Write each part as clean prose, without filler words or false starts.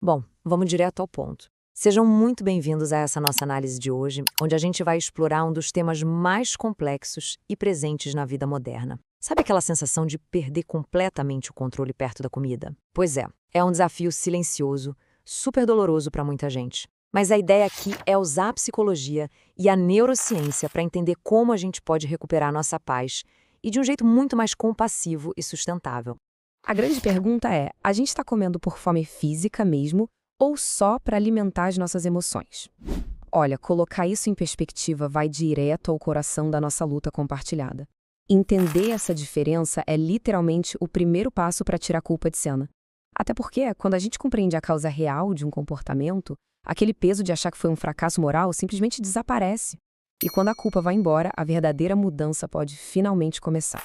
Bom, vamos direto ao ponto. Sejam muito bem-vindos a essa nossa análise de hoje, onde a gente vai explorar um dos temas mais complexos e presentes na vida moderna. Sabe aquela sensação de perder completamente o controle perto da comida? Pois é um desafio silencioso, super doloroso para muita gente. Mas a ideia aqui é usar a psicologia e a neurociência para entender como a gente pode recuperar nossa paz e de um jeito muito mais compassivo e sustentável. A grande pergunta é: a gente está comendo por fome física mesmo ou só para alimentar as nossas emoções? Olha, colocar isso em perspectiva vai direto ao coração da nossa luta compartilhada. Entender essa diferença é literalmente o primeiro passo para tirar a culpa de cena. Até porque, quando a gente compreende a causa real de um comportamento, aquele peso de achar que foi um fracasso moral simplesmente desaparece. E quando a culpa vai embora, a verdadeira mudança pode finalmente começar.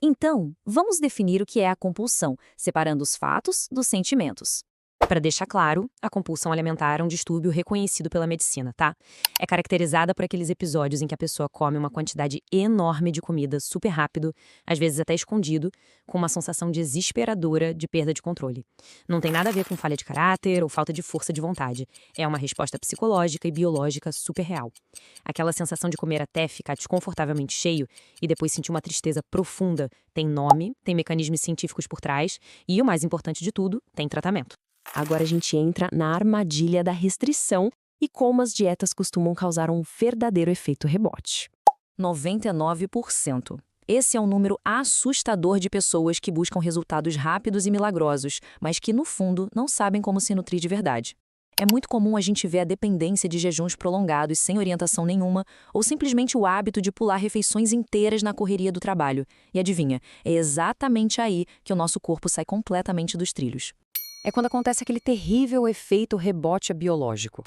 Então, vamos definir o que é a compulsão, separando os fatos dos sentimentos. Para deixar claro, a compulsão alimentar é um distúrbio reconhecido pela medicina, tá? É caracterizada por aqueles episódios em que a pessoa come uma quantidade enorme de comida super rápido, às vezes até escondido, com uma sensação desesperadora de perda de controle. Não tem nada a ver com falha de caráter ou falta de força de vontade. É uma resposta psicológica e biológica super real. Aquela sensação de comer até ficar desconfortavelmente cheio e depois sentir uma tristeza profunda tem nome, tem mecanismos científicos por trás e, o mais importante de tudo, tem tratamento. Agora a gente entra na armadilha da restrição e como as dietas costumam causar um verdadeiro efeito rebote. 99%. Esse é um número assustador de pessoas que buscam resultados rápidos e milagrosos, mas que, no fundo, não sabem como se nutrir de verdade. É muito comum a gente ver a dependência de jejuns prolongados sem orientação nenhuma, ou simplesmente o hábito de pular refeições inteiras na correria do trabalho. E adivinha, é exatamente aí que o nosso corpo sai completamente dos trilhos. É quando acontece aquele terrível efeito rebote biológico.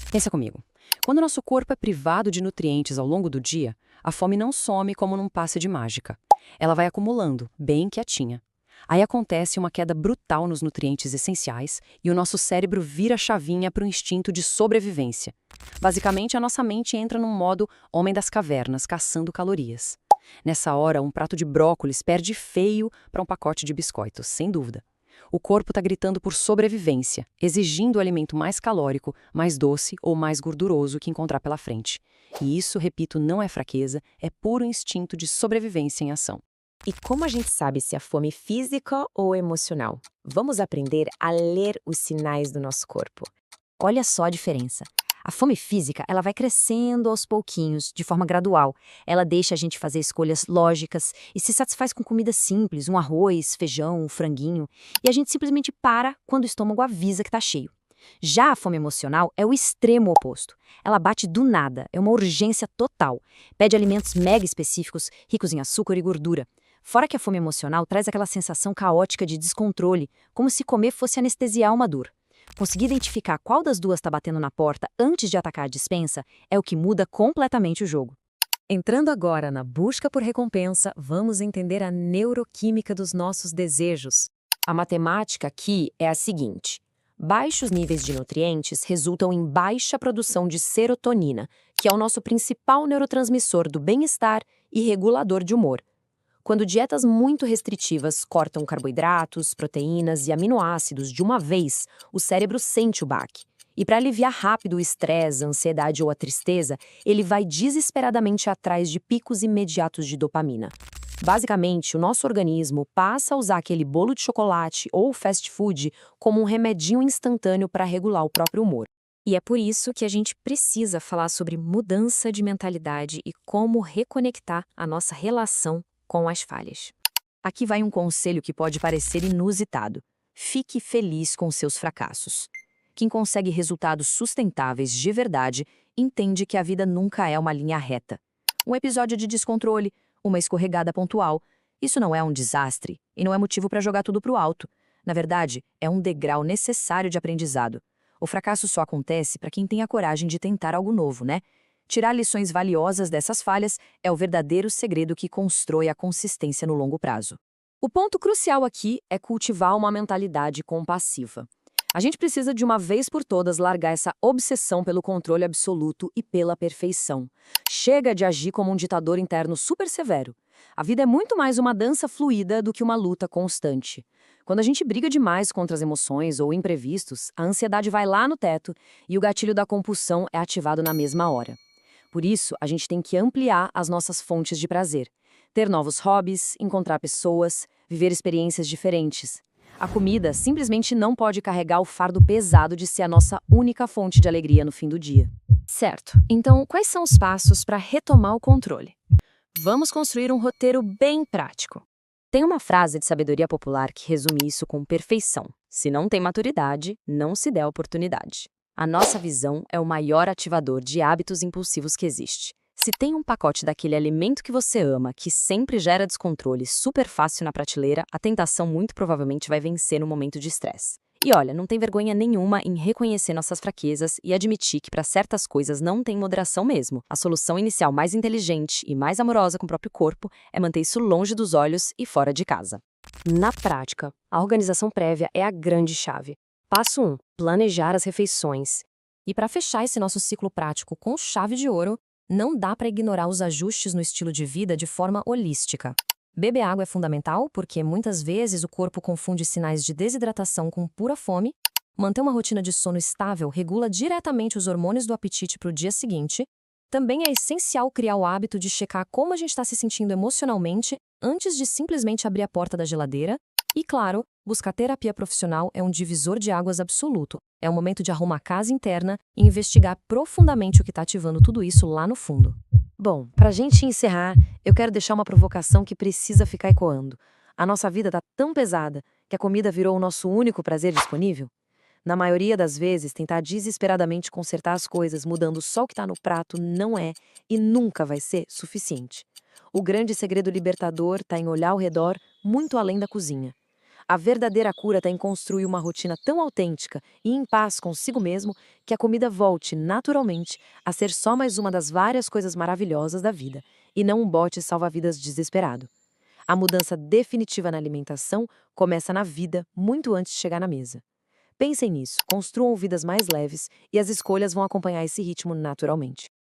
Pensa comigo. Quando nosso corpo é privado de nutrientes ao longo do dia, a fome não some como num passe de mágica. Ela vai acumulando, bem quietinha. Aí acontece uma queda brutal nos nutrientes essenciais e o nosso cérebro vira a chavinha para o instinto de sobrevivência. Basicamente, a nossa mente entra num modo homem das cavernas, caçando calorias. Nessa hora, um prato de brócolis perde feio para um pacote de biscoitos, sem dúvida. O corpo está gritando por sobrevivência, exigindo o alimento mais calórico, mais doce ou mais gorduroso que encontrar pela frente. E isso, repito, não é fraqueza, é puro instinto de sobrevivência em ação. E como a gente sabe se é fome física ou emocional? Vamos aprender a ler os sinais do nosso corpo. Olha só a diferença. A fome física, ela vai crescendo aos pouquinhos, de forma gradual. Ela deixa a gente fazer escolhas lógicas e se satisfaz com comida simples, um arroz, feijão, um franguinho. E a gente simplesmente para quando o estômago avisa que está cheio. Já a fome emocional é o extremo oposto. Ela bate do nada, é uma urgência total. Pede alimentos mega específicos, ricos em açúcar e gordura. Fora que a fome emocional traz aquela sensação caótica de descontrole, como se comer fosse anestesiar uma dor. Conseguir identificar qual das duas está batendo na porta antes de atacar a despensa é o que muda completamente o jogo. Entrando agora na busca por recompensa, vamos entender a neuroquímica dos nossos desejos. A matemática aqui é a seguinte: baixos níveis de nutrientes resultam em baixa produção de serotonina, que é o nosso principal neurotransmissor do bem-estar e regulador de humor. Quando dietas muito restritivas cortam carboidratos, proteínas e aminoácidos de uma vez, o cérebro sente o baque. E para aliviar rápido o estresse, a ansiedade ou a tristeza, ele vai desesperadamente atrás de picos imediatos de dopamina. Basicamente, o nosso organismo passa a usar aquele bolo de chocolate ou fast food como um remedinho instantâneo para regular o próprio humor. E é por isso que a gente precisa falar sobre mudança de mentalidade e como reconectar a nossa relação com as falhas. Aqui vai um conselho que pode parecer inusitado. Fique feliz com seus fracassos. Quem consegue resultados sustentáveis de verdade entende que a vida nunca é uma linha reta. Um episódio de descontrole, uma escorregada pontual, isso não é um desastre e não é motivo para jogar tudo pro alto. Na verdade, é um degrau necessário de aprendizado. O fracasso só acontece para quem tem a coragem de tentar algo novo, né? Tirar lições valiosas dessas falhas é o verdadeiro segredo que constrói a consistência no longo prazo. O ponto crucial aqui é cultivar uma mentalidade compassiva. A gente precisa de uma vez por todas largar essa obsessão pelo controle absoluto e pela perfeição. Chega de agir como um ditador interno super severo. A vida é muito mais uma dança fluida do que uma luta constante. Quando a gente briga demais contra as emoções ou imprevistos, a ansiedade vai lá no teto e o gatilho da compulsão é ativado na mesma hora. Por isso, a gente tem que ampliar as nossas fontes de prazer. Ter novos hobbies, encontrar pessoas, viver experiências diferentes. A comida simplesmente não pode carregar o fardo pesado de ser a nossa única fonte de alegria no fim do dia. Certo. Então, quais são os passos para retomar o controle? Vamos construir um roteiro bem prático. Tem uma frase de sabedoria popular que resume isso com perfeição. Se não tem maturidade, não se dê a oportunidade. A nossa visão é o maior ativador de hábitos impulsivos que existe. Se tem um pacote daquele alimento que você ama, que sempre gera descontrole super fácil na prateleira, a tentação muito provavelmente vai vencer no momento de estresse. E olha, não tem vergonha nenhuma em reconhecer nossas fraquezas e admitir que para certas coisas não tem moderação mesmo. A solução inicial mais inteligente e mais amorosa com o próprio corpo é manter isso longe dos olhos e fora de casa. Na prática, a organização prévia é a grande chave. Passo 1. Planejar as refeições. E para fechar esse nosso ciclo prático com chave de ouro, não dá para ignorar os ajustes no estilo de vida de forma holística. Beber água é fundamental porque muitas vezes o corpo confunde sinais de desidratação com pura fome. Manter uma rotina de sono estável regula diretamente os hormônios do apetite para o dia seguinte. Também é essencial criar o hábito de checar como a gente está se sentindo emocionalmente antes de simplesmente abrir a porta da geladeira. E, claro, buscar terapia profissional é um divisor de águas absoluto. É o momento de arrumar a casa interna e investigar profundamente o que está ativando tudo isso lá no fundo. Bom, para a gente encerrar, eu quero deixar uma provocação que precisa ficar ecoando. A nossa vida está tão pesada que a comida virou o nosso único prazer disponível? Na maioria das vezes, tentar desesperadamente consertar as coisas mudando só o que está no prato não é e nunca vai ser suficiente. O grande segredo libertador está em olhar ao redor muito além da cozinha. A verdadeira cura está em construir uma rotina tão autêntica e em paz consigo mesmo que a comida volte, naturalmente, a ser só mais uma das várias coisas maravilhosas da vida, e não um bote salva-vidas desesperado. A mudança definitiva na alimentação começa na vida, muito antes de chegar na mesa. Pensem nisso, construam vidas mais leves e as escolhas vão acompanhar esse ritmo naturalmente.